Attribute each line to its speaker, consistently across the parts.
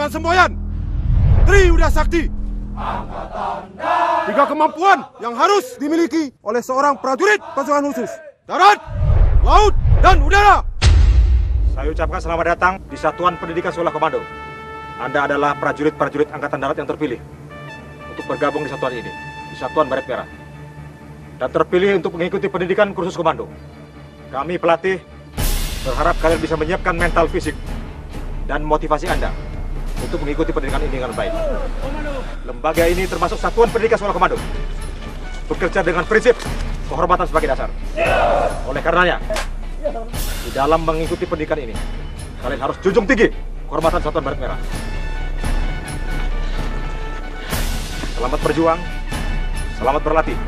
Speaker 1: dan semboyan. Triuda Sakti. Tiga kemampuan yang harus dimiliki oleh seorang prajurit pasukan khusus. Darat, laut, dan udara.
Speaker 2: Saya ucapkan selamat datang di Satuan Pendidikan Sekolah Komando. Anda adalah prajurit-prajurit Angkatan Darat yang terpilih untuk bergabung di satuan ini, di Satuan Baret Merah. Dan terpilih untuk mengikuti pendidikan kursus komando. Kami pelatih berharap kalian bisa menyiapkan mental fisik dan motivasi Anda untuk mengikuti pendidikan ini dengan baik. Lembaga ini termasuk Satuan Pendidikan Sekolah Komando, bekerja dengan prinsip kehormatan sebagai dasar. Oleh karenanya, di dalam mengikuti pendidikan ini, kalian harus junjung tinggi kehormatan Satuan Baret Merah. Selamat berjuang, selamat berlatih.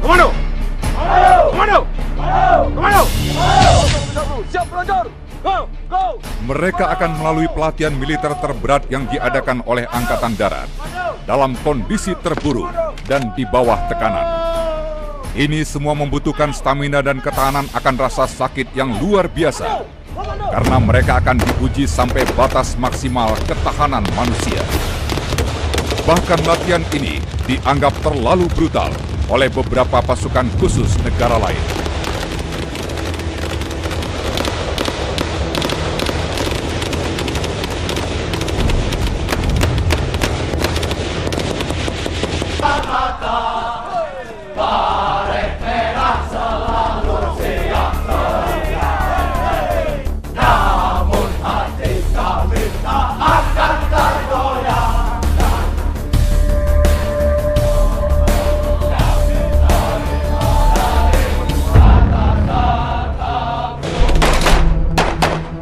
Speaker 2: Komando! Komando! Komando! Siap pelontar! Go! Go!
Speaker 3: Mereka akan melalui pelatihan militer terberat yang diadakan oleh Angkatan Darat dalam kondisi terburuk dan di bawah tekanan. Ini semua membutuhkan stamina dan ketahanan akan rasa sakit yang luar biasa, karena mereka akan diuji sampai batas maksimal ketahanan manusia. Bahkan latihan ini dianggap terlalu brutal oleh beberapa pasukan khusus negara lain.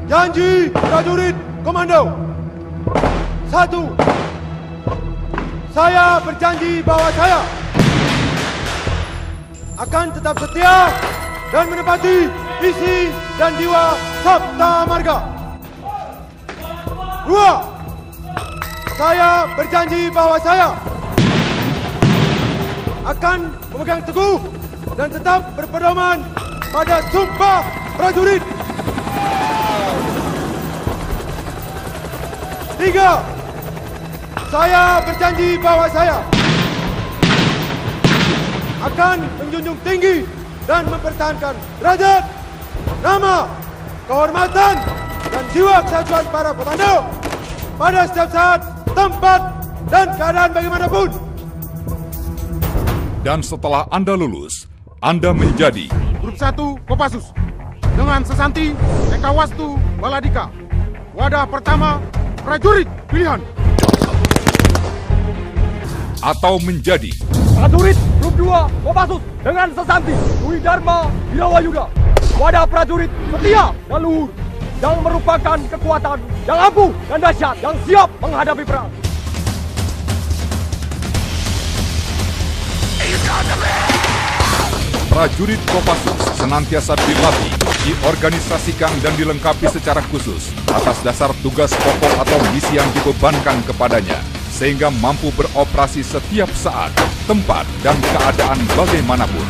Speaker 1: Janji prajurit komando. 1. Saya berjanji bahwa saya akan tetap setia dan menepati misi dan jiwa Sabta Marga. 2. Saya berjanji bahwa saya akan memegang teguh dan tetap berpedoman pada sumpah prajurit. 3. Saya berjanji bahwa saya akan menjunjung tinggi dan mempertahankan derajat, nama, kehormatan, dan jiwa kesatuan para komando pada setiap saat, tempat, dan keadaan bagaimanapun.
Speaker 3: Dan setelah Anda lulus, Anda menjadi
Speaker 1: Grup 1 Kopassus dengan Sesanti Ekawastu Baladika. Wadah pertama prajurit pilihan.
Speaker 3: Atau menjadi
Speaker 4: prajurit Grup 2 Kopassus dengan Sesanti Dwi Dharma Wirawayuda. Wadah prajurit setia dan luhur yang merupakan kekuatan yang ampuh dan dahsyat yang siap menghadapi perang.
Speaker 3: prajurit Kopassus senantiasa dilatih, diorganisasikan dan dilengkapi secara khusus atas dasar tugas pokok atau misi yang dibebankan kepadanya, sehingga mampu beroperasi setiap saat, tempat, dan keadaan bagaimanapun.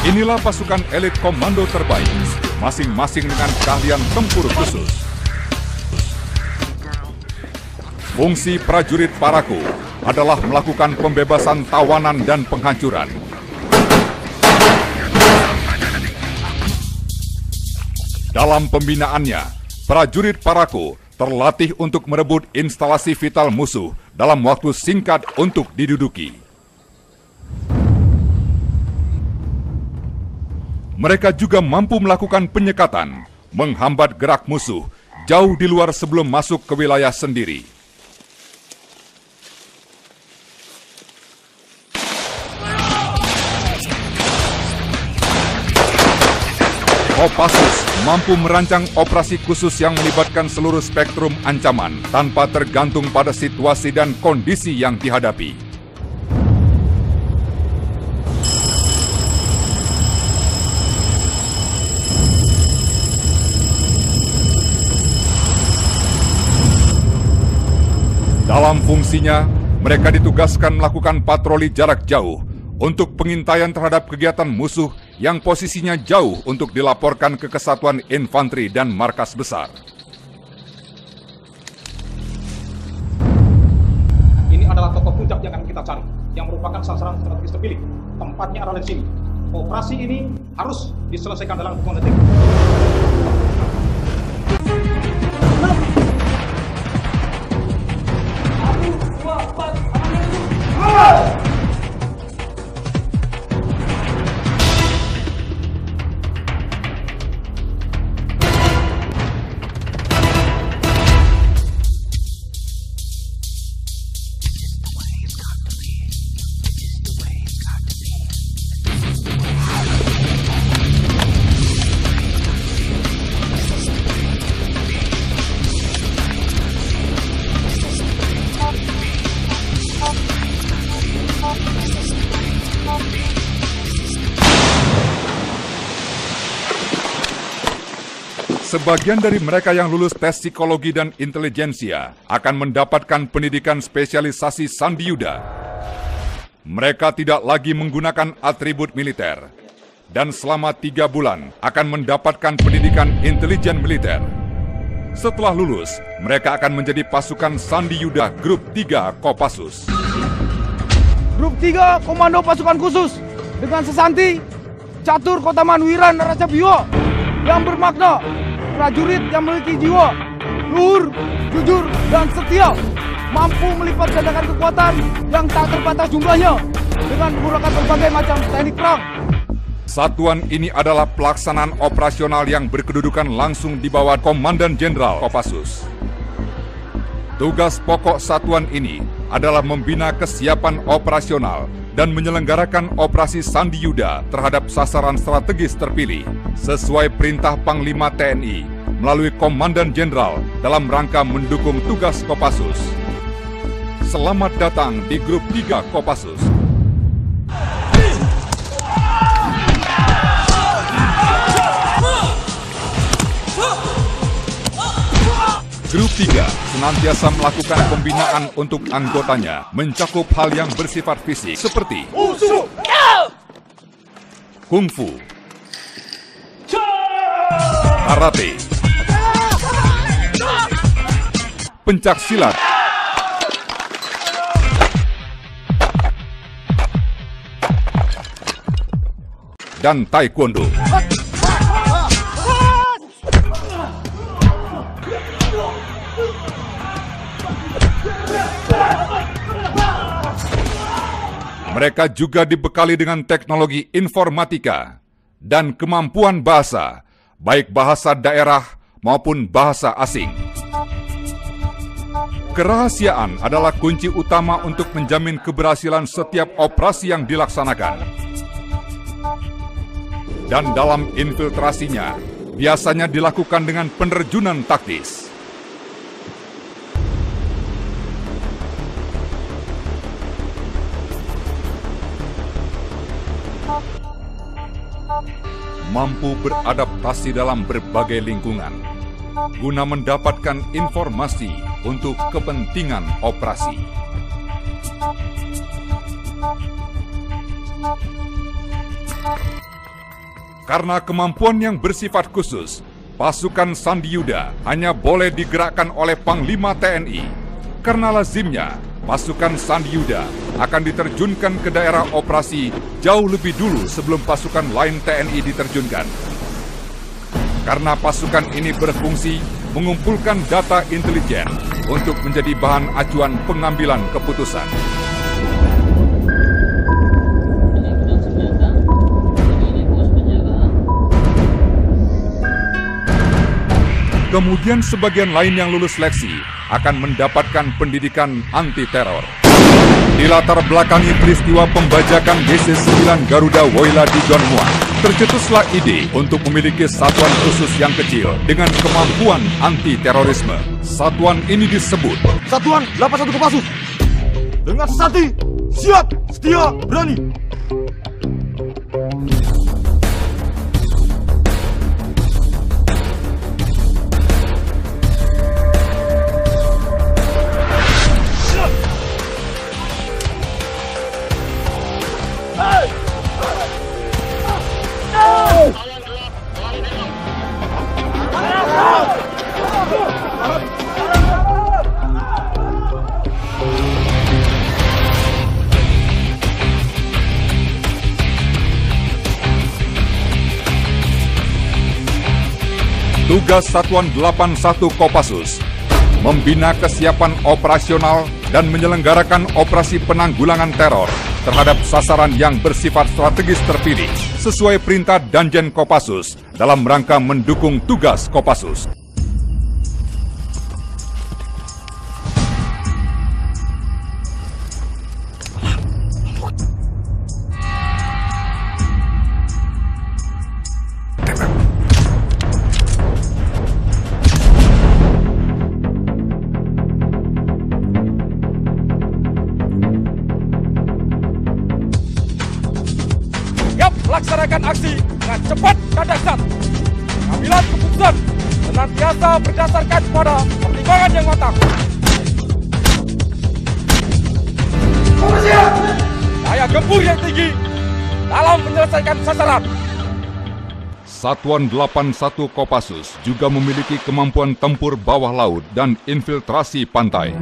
Speaker 3: Inilah pasukan elit komando terbaik, masing-masing dengan keahlian tempur khusus. Fungsi prajurit Paraku adalah melakukan pembebasan tawanan dan penghancuran. Dalam pembinaannya, prajurit Paraku terlatih untuk merebut instalasi vital musuh dalam waktu singkat untuk diduduki. Mereka juga mampu melakukan penyekatan, menghambat gerak musuh jauh di luar sebelum masuk ke wilayah sendiri. Kopassus mampu merancang operasi khusus yang melibatkan seluruh spektrum ancaman tanpa tergantung pada situasi dan kondisi yang dihadapi. Dalam fungsinya, mereka ditugaskan melakukan patroli jarak jauh untuk pengintaian terhadap kegiatan musuh yang posisinya jauh untuk dilaporkan ke Kesatuan Infanteri dan Markas Besar.
Speaker 2: cari, yang merupakan sasaran strategis terpilih. Tempatnya adalah di sini. Operasi ini harus diselesaikan dalam hitungan detik.
Speaker 3: Sebagian dari mereka yang lulus tes psikologi dan intelijensia akan mendapatkan pendidikan spesialisasi Sandi Yuda. Mereka tidak lagi menggunakan atribut militer dan selama 3 bulan akan mendapatkan pendidikan intelijen militer. Setelah lulus, mereka akan menjadi pasukan Sandi Yuda Grup 3 Kopassus.
Speaker 4: Grup 3 Komando Pasukan Khusus dengan Sesanti, Catur Kotaman Wiran Raja Biwo yang bermakna prajurit yang memiliki jiwa luhur, jujur, dan setia, mampu melipat gandakan kekuatan yang tak terbatas jumlahnya dengan menggunakan berbagai macam teknik perang.
Speaker 3: Satuan ini adalah pelaksanaan operasional yang berkedudukan langsung di bawah Komandan Jenderal Kopassus. Tugas pokok satuan ini adalah membina kesiapan operasional dan menyelenggarakan operasi Sandi Yuda terhadap sasaran strategis terpilih sesuai perintah Panglima TNI melalui Komandan Jenderal dalam rangka mendukung tugas Kopassus. Selamat datang di Grup 3 Kopassus. Grup 3 senantiasa melakukan pembinaan untuk anggotanya mencakup hal yang bersifat fisik seperti kungfu, karate, pencak silat, dan taekwondo. Mereka juga dibekali dengan teknologi informatika dan kemampuan bahasa, baik bahasa daerah maupun bahasa asing. Kerahasiaan adalah kunci utama untuk menjamin keberhasilan setiap operasi yang dilaksanakan. Dan dalam infiltrasinya, biasanya dilakukan dengan penerjunan taktis. Mampu beradaptasi dalam berbagai lingkungan, guna mendapatkan informasi untuk kepentingan operasi. Karena kemampuan yang bersifat khusus, pasukan Sandi Yuda hanya boleh digerakkan oleh Panglima TNI. Karena lazimnya, pasukan Sandi Yuda akan diterjunkan ke daerah operasi jauh lebih dulu sebelum pasukan lain TNI diterjunkan. Karena pasukan ini berfungsi mengumpulkan data intelijen untuk menjadi bahan acuan pengambilan keputusan. Kemudian sebagian lain yang lulus seleksi akan mendapatkan pendidikan anti-teror. Dilatar belakangi peristiwa pembajakan DC-9 Garuda Woyla di Don Muang, tercetuslah ide untuk memiliki satuan khusus yang kecil dengan kemampuan anti-terorisme. Satuan ini disebut
Speaker 4: Satuan 81 Kopassus dengan Sesanti, siap, setia, berani.
Speaker 3: Tugas Satuan 81 Kopassus membina kesiapan operasional dan menyelenggarakan operasi penanggulangan teror terhadap sasaran yang bersifat strategis terpilih sesuai perintah Danjen Kopassus dalam rangka mendukung tugas Kopassus.
Speaker 4: Laksanakan aksi dengan cepat dan dahsyat. Pengambilan keputusan senantiasa berdasarkan pada pertimbangan yang matang. Daya gempur yang tinggi dalam menyelesaikan sasaran.
Speaker 3: Satuan 81 Kopassus juga memiliki kemampuan tempur bawah laut dan infiltrasi pantai.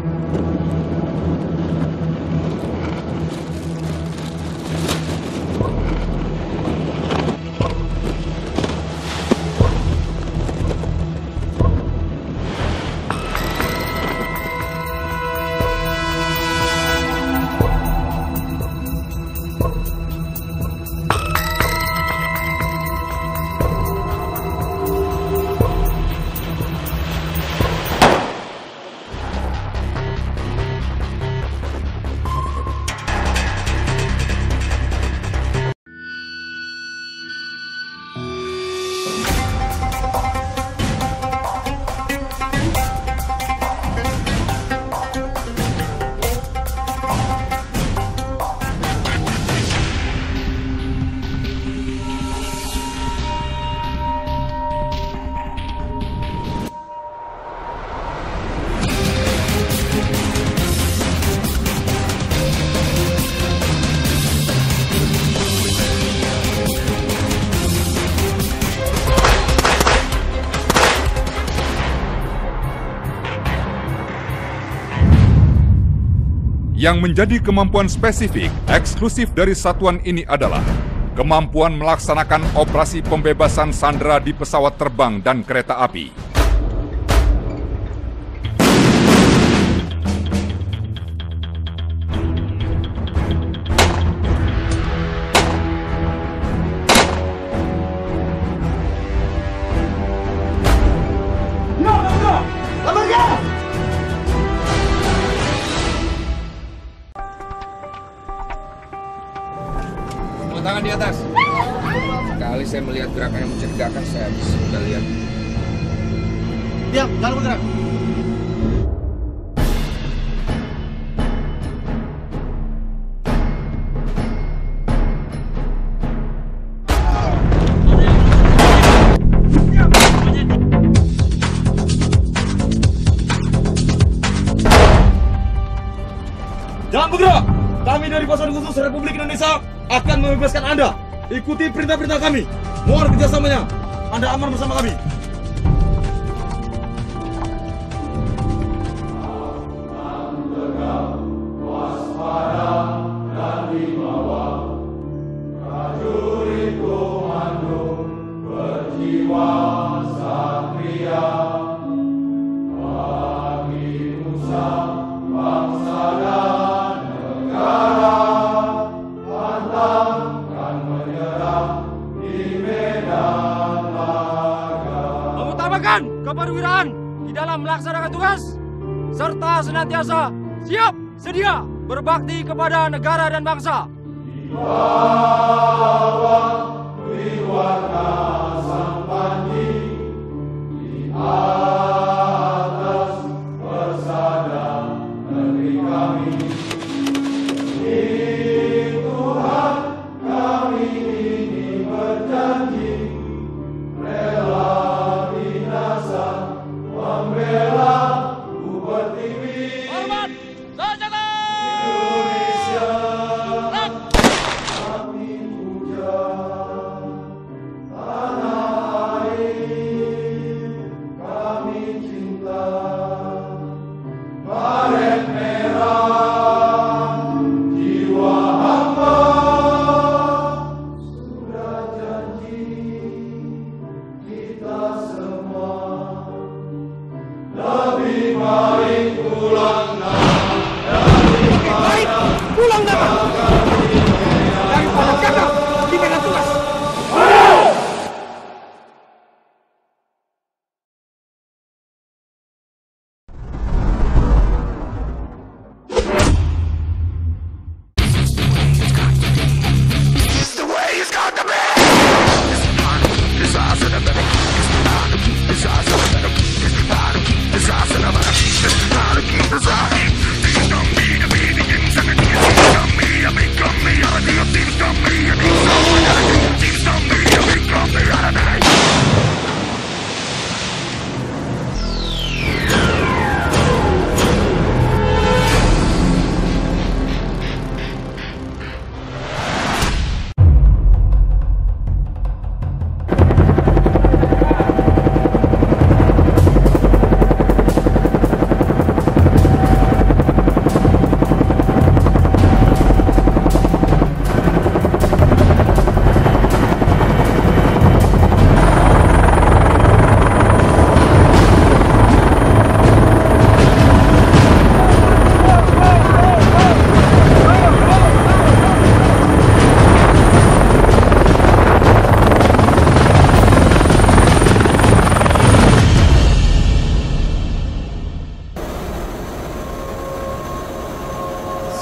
Speaker 3: Yang menjadi kemampuan spesifik eksklusif dari satuan ini adalah kemampuan melaksanakan operasi pembebasan sandera di pesawat terbang dan kereta api.
Speaker 5: Tangan di atas. Sekali saya melihat gerakan yang mencurigakan, saya sudah lihat.
Speaker 1: Diam, jangan bergerak.
Speaker 4: Jangan bergerak. Kami dari Pasukan Khusus Republik Indonesia akan membebaskan Anda. Ikuti perintah-perintah kami. Mohon kerjasamanya. Anda aman bersama kami. Keperwiraan di dalam melaksanakan tugas serta senantiasa siap sedia berbakti kepada negara dan bangsa. Di bawah triwarna sang panji, di atas persada negeri kami. Di Tuhan kami ini berjanji rela membela Bupati Pertiwi. Hormat senjata! Indonesia kami puja, tanah air kami cinta, baret merah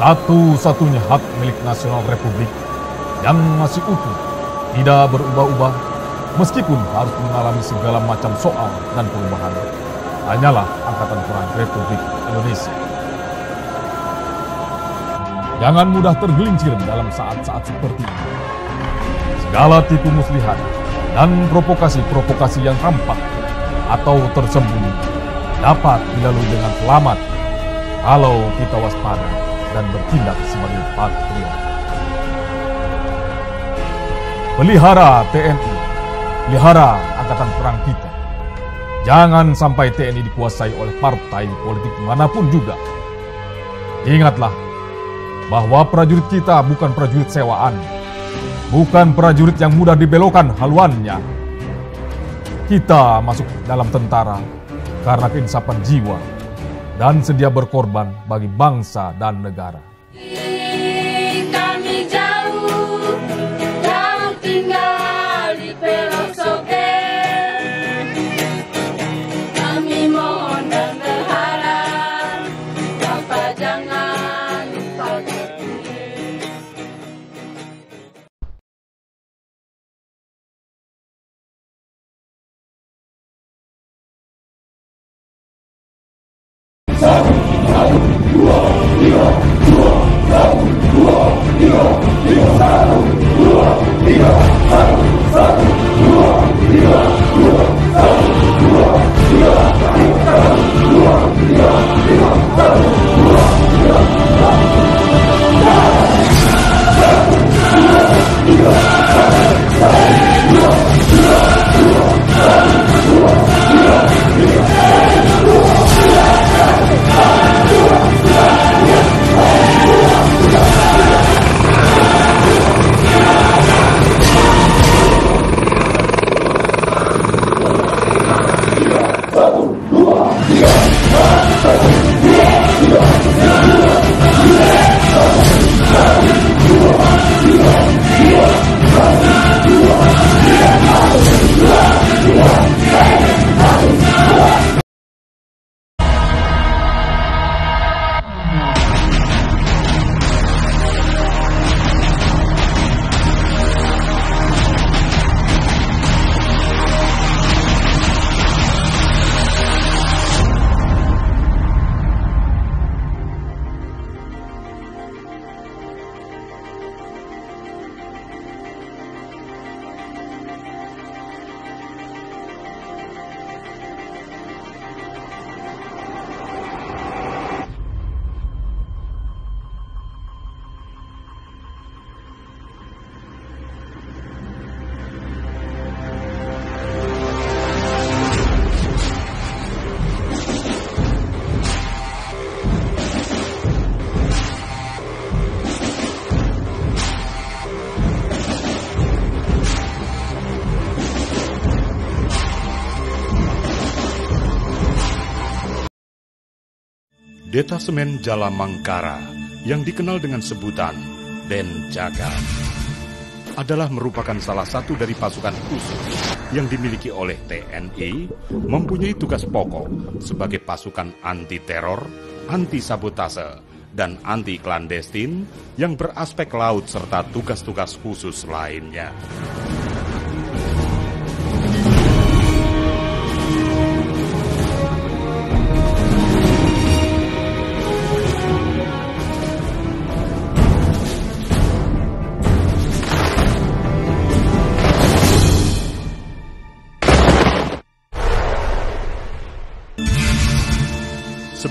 Speaker 6: Satu-satunya hak milik nasional Republik yang masih utuh, tidak berubah-ubah, meskipun harus mengalami segala macam soal dan perubahan, hanyalah Angkatan Perang Republik Indonesia. Jangan mudah tergelincir dalam saat-saat seperti ini. Segala tipu muslihat dan provokasi-provokasi yang tampak atau tersembunyi dapat dilalui dengan selamat kalau kita waspada dan bertindak sebagai patriot. Pelihara TNI, pelihara Angkatan Perang kita. Jangan sampai TNI dikuasai oleh partai politik manapun juga. Ingatlah bahwa prajurit kita bukan prajurit sewaan, bukan prajurit yang mudah dibelokkan haluannya. Kita masuk dalam tentara karena keinsapan jiwa dan sedia berkorban bagi bangsa dan negara.
Speaker 7: Kami jauh tinggal di pelosok. Kami mohon dan berharap Bapak jangan lupa kami.
Speaker 8: Detasemen Jala Mangkara yang dikenal dengan sebutan Denjaka adalah merupakan salah satu dari pasukan khusus yang dimiliki oleh TNI, mempunyai tugas pokok sebagai pasukan anti-teror, anti-sabotase, dan anti-klandestin yang beraspek laut serta tugas-tugas khusus lainnya.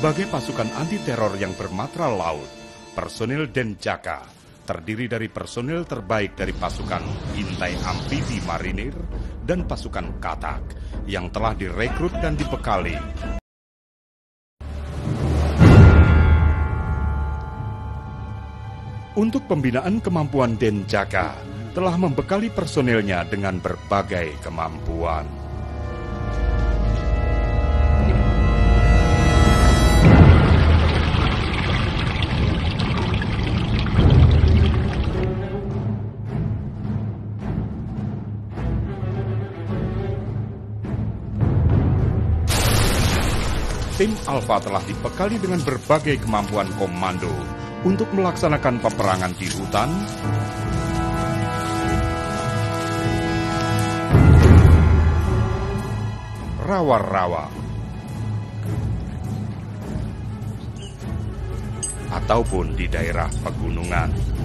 Speaker 8: Sebagai pasukan anti-teror yang bermatra laut, personil Denjaka terdiri dari personil terbaik dari pasukan Intai Amfibi Marinir dan pasukan Katak yang telah direkrut dan dibekali. Untuk pembinaan kemampuan Denjaka telah membekali personilnya dengan berbagai kemampuan. Tim Alpha telah dibekali dengan berbagai kemampuan komando, untuk melaksanakan peperangan di hutan, rawa-rawa, ataupun di daerah pegunungan.